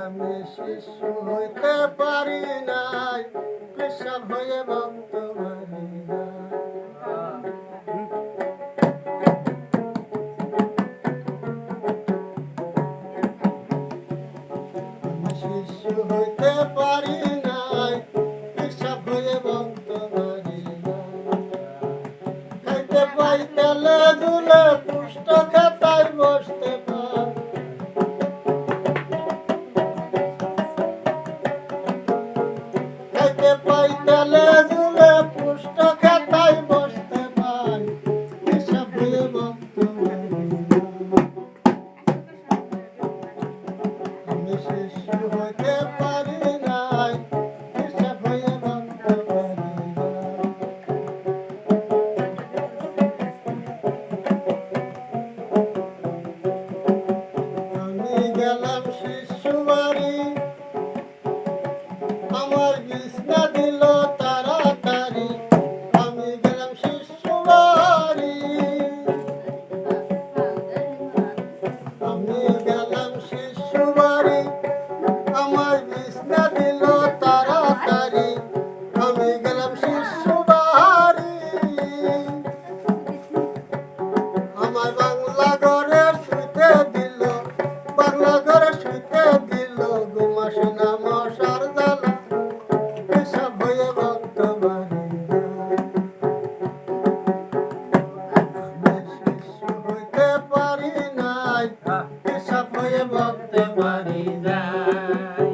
আমি শিশু হইতে পারি নাই, পেশাব হয়ে ভক্ত মারি নাই। আমি শিশু হইতে পারি নাই, পেশাব হয়ে ভক্ত মারি নাই। খাইতে পাই তেলে দুলে, পুষ্ট খাতায় বসতে পাই। খাইতে পাই তেলে দুলে, পুষ্ট খাতায় বসতে পাই। পেশাব হয়ে ভক্ত মারি নাই। আমি শিশু হইতে পারি নাই, পেশাব হয়ে ভক্ত মারি নাই। আমি গেলাম শিশু বাড়ি, আমার বিছনা দিল তাড়াতাড়ি। আমি গেলাম শিশু বাড়ি, আমি গেলাম শিশু বাড়ি, আমার বিছনা দিল তাড়াতাড়ি। আমি গেলাম শিশু বাড়ি, আমার বাংলা ঘরে শুইতে দিল, বাংলা ঘরে শুইতে দিল। ঘুম আসে না মশার জ্বালা, পেশাব হয়ে ভক্ত মারি নাই। আমি শিশু হইতে পারি নাই, পেশাব হয়ে ভক্ত মারি নাই।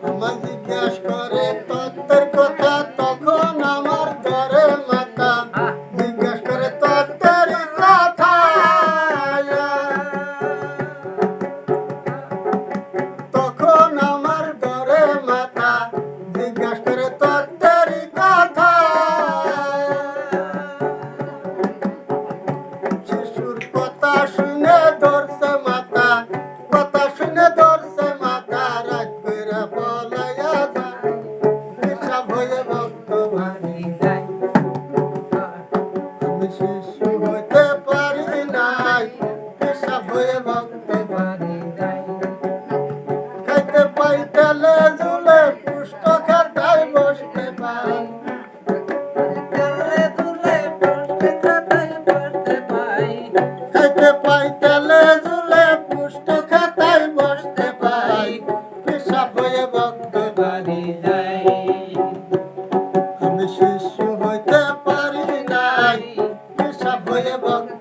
আমার জিজ্ঞাস করে তত্ত্বের কথা, তখন আমার ধরে মাথা। জিজ্ঞাস করে তত্ত্বের কথা, তখন আমার ধরে মাথা। জিজ্ঞাস করে তত্ত্বের কথা, শিশুর কথা শুনে ধরছে মাথা, কথা শুনে ধরছে মাথা। রাত কইরা পলাইয়া যায়, পেশাব হয়ে ভক্ত মারি নাই। আমি শিশু হইতে পারি নাই, পেশাব হয়ে ভক্ত মারি নাই। খাইতে পাই তেলে ঝুলে, পুষ্ট খাতায় বসতে পাই। খাইতে পাই তেলে ঝুলে, পুষ্ট খাতায় বসতে পাই। পেশাব হয়ে ভক্ত মারি নাই। আমি শিশু হইতে পারি নাই, পেশাব হয়ে ভক্ত